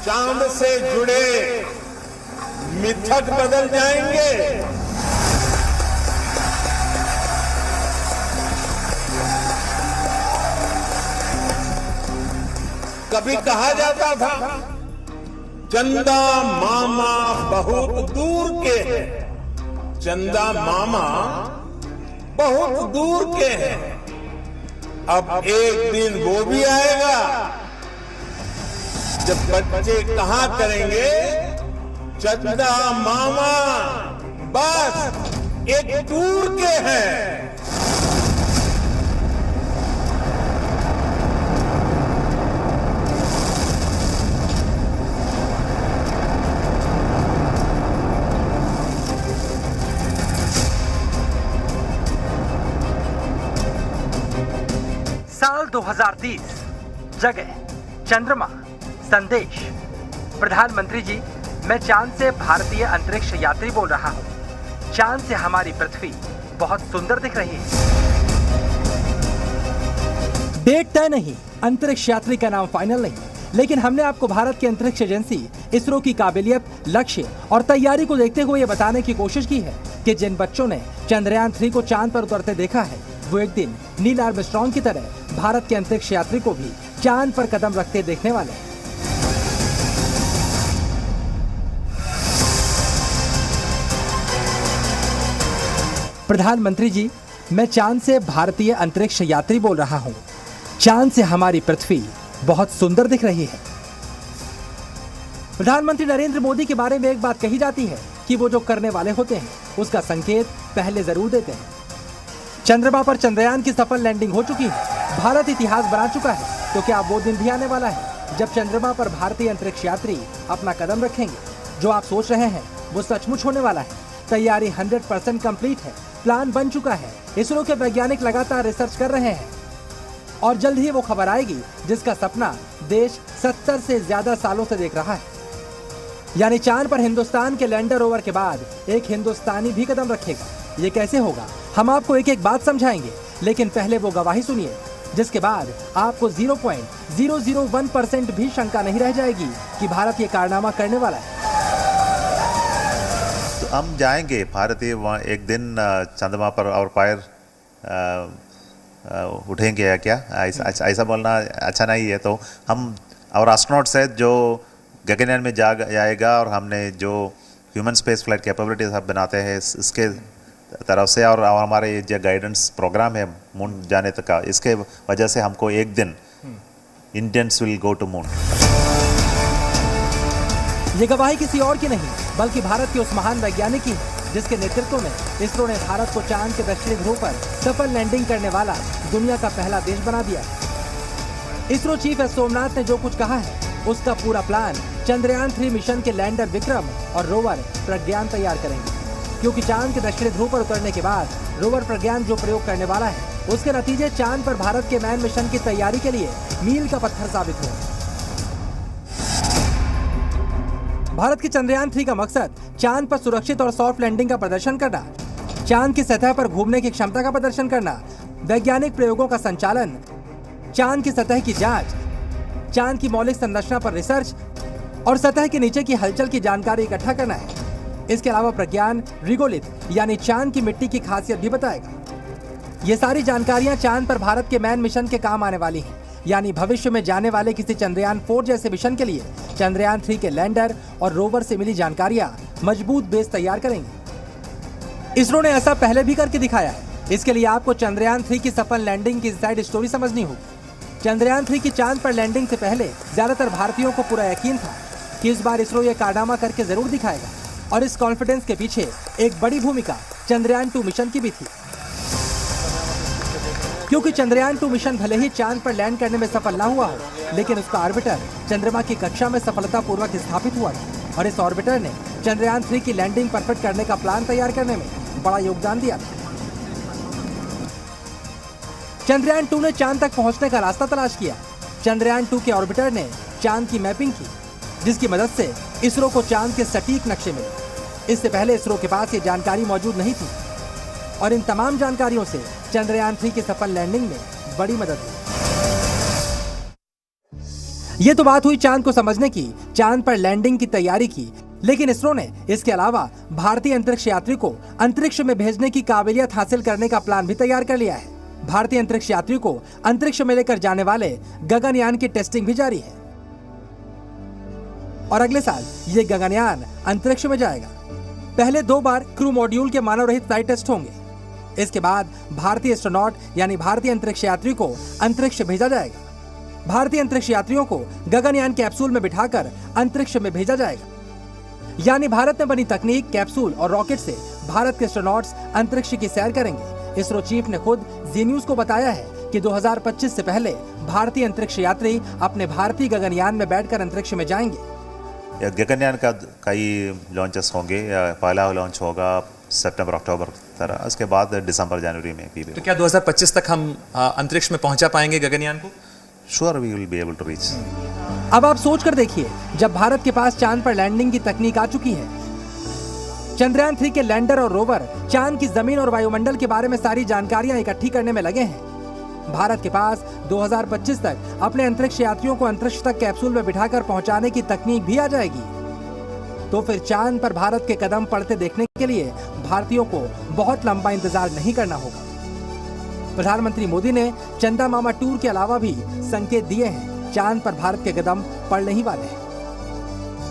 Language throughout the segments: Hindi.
चांद से जुड़े मिथक बदल जाएंगे। कभी कहा जाता था चंदा मामा बहुत दूर के हैं, चंदा मामा बहुत दूर के हैं। अब एक दिन वो भी आएगा जब बच्चे कहा करेंगे चंदा मामा बस एक दूर के हैं। साल 2030, जगह चंद्रमा, संदेश। प्रधानमंत्री जी, मैं चांद से भारतीय अंतरिक्ष यात्री बोल रहा हूँ। चांद से हमारी पृथ्वी बहुत सुंदर दिख रही है। डेट तय नहीं, अंतरिक्ष यात्री का नाम फाइनल नहीं, लेकिन हमने आपको भारत की अंतरिक्ष एजेंसी इसरो की काबिलियत, लक्ष्य और तैयारी को देखते हुए ये बताने की कोशिश की है कि जिन बच्चों ने चंद्रयान 3 को चांद पर उतरते देखा है, वो एक दिन नील आर्मस्ट्रांग की तरह भारत के अंतरिक्ष यात्री को भी चांद पर कदम रखते देखने वाले हैं। प्रधानमंत्री जी, मैं चांद से भारतीय अंतरिक्ष यात्री बोल रहा हूँ। चांद से हमारी पृथ्वी बहुत सुंदर दिख रही है। प्रधानमंत्री नरेंद्र मोदी के बारे में एक बात कही जाती है कि वो जो करने वाले होते हैं उसका संकेत पहले जरूर देते हैं। चंद्रमा पर चंद्रयान की सफल लैंडिंग हो चुकी है। भारत इतिहास बना चुका है। तो क्या वो दिन भी आने वाला है जब चंद्रमा पर भारतीय अंतरिक्ष यात्री अपना कदम रखेंगे? जो आप सोच रहे हैं वो सचमुच होने वाला है। तैयारी 100% कंप्लीट है। प्लान बन चुका है। इसरो के वैज्ञानिक लगातार रिसर्च कर रहे हैं और जल्द ही वो खबर आएगी जिसका सपना देश 70 से ज्यादा सालों से देख रहा है। यानी चांद पर हिंदुस्तान के लैंडर रोवर के बाद एक हिंदुस्तानी भी कदम रखेगा। ये कैसे होगा, हम आपको एक एक बात समझाएंगे, लेकिन पहले वो गवाही सुनिए जिसके बाद आपको 0.001% भी शंका नहीं रह जाएगी कि भारत ये कारनामा करने वाला है। तो हम जाएंगे भारतीय वहाँ एक दिन चंद्रमा पर और पैर उठेंगे या क्या? ऐसा बोलना अच्छा नहीं है। तो हम और एस्ट्रोनॉट्स है जो गगनयान में जाएगा और हमने जो ह्यूमन स्पेस फ्लाइट कैपेबिलिटीज सब बनाते हैं इसके तरफ से और हमारे जो गाइडेंस प्रोग्राम है मून जाने तक का, इसके वजह से हमको एक दिन Indians will go to moon. ये गवाही किसी और की नहीं बल्कि भारत के उस महान वैज्ञानिक की है जिसके नेतृत्व में इसरो ने भारत को चांद के दक्षिणी ध्रुव पर सफल लैंडिंग करने वाला दुनिया का पहला देश बना दिया है। इसरो चीफ एस सोमनाथ ने जो कुछ कहा है उसका पूरा प्लान चंद्रयान 3 मिशन के लैंडर विक्रम और रोवर प्रज्ञान तैयार करेंगे, क्योंकि चांद के दक्षिणी ध्रुव पर उतरने के बाद रोवर प्रज्ञान जो प्रयोग करने वाला है उसके नतीजे चांद पर भारत के मैन मिशन की तैयारी के लिए मील का पत्थर साबित हुए। भारत के चंद्रयान 3 का मकसद चांद पर सुरक्षित और सॉफ्ट लैंडिंग का प्रदर्शन करना, चांद की सतह पर घूमने की क्षमता का प्रदर्शन करना, वैज्ञानिक प्रयोगों का संचालन, चांद की सतह की जांच, चांद की मौलिक संरचना पर रिसर्च और सतह के नीचे की हलचल की जानकारी इकट्ठा करना है। इसके अलावा प्रज्ञान रिगोलिथ यानी चांद की मिट्टी की खासियत भी बताएगा। ये सारी जानकारियां चांद पर भारत के मैन मिशन के काम आने वाली हैं, यानी भविष्य में जाने वाले किसी चंद्रयान 4 जैसे मिशन के लिए चंद्रयान 3 के लैंडर और रोवर से मिली जानकारियां मजबूत बेस तैयार करेंगी। इसरो ने ऐसा पहले भी करके दिखाया है। इसके लिए आपको चंद्रयान 3 की सफल लैंडिंग की साइड स्टोरी समझनी होगी। चंद्रयान 3 की चांद पर लैंडिंग से पहले ज्यादातर भारतीयों को पूरा यकीन था कि इस बार इसरो ये कारनामा करके जरूर दिखाएगा, और इस कॉन्फिडेंस के पीछे एक बड़ी भूमिका चंद्रयान 2 मिशन की भी थी। क्योंकि चंद्रयान 2 मिशन भले ही चांद पर लैंड करने में सफल ना हुआ हो, लेकिन उसका ऑर्बिटर चंद्रमा की कक्षा में सफलतापूर्वक स्थापित हुआ था और इस ऑर्बिटर ने चंद्रयान 3 की लैंडिंग परफेक्ट करने का प्लान तैयार करने में बड़ा योगदान दिया था। चंद्रयान 2 ने चांद तक पहुंचने का रास्ता तलाश किया। चंद्रयान 2 के ऑर्बिटर ने चांद की मैपिंग की, जिसकी मदद से इसरो को चांद के सटीक नक्शे मिले। इससे पहले इसरो के पास ये जानकारी मौजूद नहीं थी और इन तमाम जानकारियों से चंद्रयान 3 की सफल लैंडिंग में बड़ी मदद हुई। ये तो बात हुई चांद को समझने की, चांद पर लैंडिंग की तैयारी की, लेकिन इसरो ने इसके अलावा भारतीय अंतरिक्ष यात्री को अंतरिक्ष में भेजने की काबिलियत हासिल करने का प्लान भी तैयार कर लिया है। भारतीय अंतरिक्ष यात्री को अंतरिक्ष में लेकर जाने वाले गगनयान की टेस्टिंग भी जारी है और अगले साल ये गगनयान अंतरिक्ष में जाएगा। पहले 2 बार क्रू मॉड्यूल के मानव रहित फ्लाइट टेस्ट होंगे। इसके बाद भारतीय एस्ट्रोनॉट यानी भारतीय अंतरिक्ष यात्री को अंतरिक्ष भेजा जाएगा। भारतीय अंतरिक्ष यात्रियों को गगनयान कैप्सूल में बिठाकर अंतरिक्ष में भेजा जाएगा। यानी भारत में बनी तकनीक, कैप्सूल और रॉकेट से भारत के एस्ट्रोनॉट्स अंतरिक्ष की सैर करेंगे। इसरो चीफ ने खुद जी न्यूज को बताया है कि 2025 से पहले भारतीय अंतरिक्ष यात्री अपने भारतीय गगनयान में बैठकर अंतरिक्ष में जाएंगे। गगनयान का कई लॉन्चेस होंगे, पहला लॉन्च होगा सितंबर अक्टूबर तरह, उसके बाद दिसंबर जनवरी में भी। तो क्या 2025 तक हम अंतरिक्ष में पहुंचा पाएंगे गगनयान को? Sure we will be able to reach. अब आप सोच कर देखिए, जब भारत के पास चांद पर लैंडिंग की तकनीक आ चुकी है, चंद्रयान 3 के लैंडर और रोवर चांद की जमीन और वायुमंडल के बारे में सारी जानकारियां इकट्ठी करने में लगे हैं। भारत के पास 2025 तक अपने अंतरिक्ष यात्रियों को अंतरिक्ष तक कैप्सूल में बिठाकर पहुंचाने की तकनीक भी आ जाएगी। तो फिर चांद पर भारत के कदम पड़ते देखने के लिए भारतीयों को बहुत लंबा इंतजार नहीं करना होगा। प्रधानमंत्री मोदी ने चंदा मामा टूर के अलावा भी संकेत दिए हैं, चांद पर भारत के कदम पड़ने ही वाले हैं।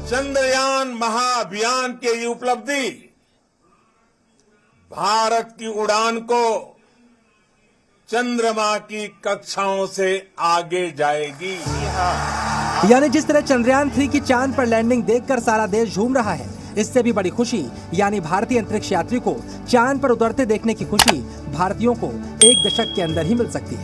चंद्रयान महाअभियान की ये उपलब्धि भारत की उड़ान को चंद्रमा की कक्षाओं से आगे जाएगी। यानी जिस तरह चंद्रयान 3 की चांद पर लैंडिंग देखकर सारा देश झूम रहा है, इससे भी बड़ी खुशी यानी भारतीय अंतरिक्ष यात्री को चांद पर उतरते देखने की खुशी भारतीयों को 1 दशक के अंदर ही मिल सकती है।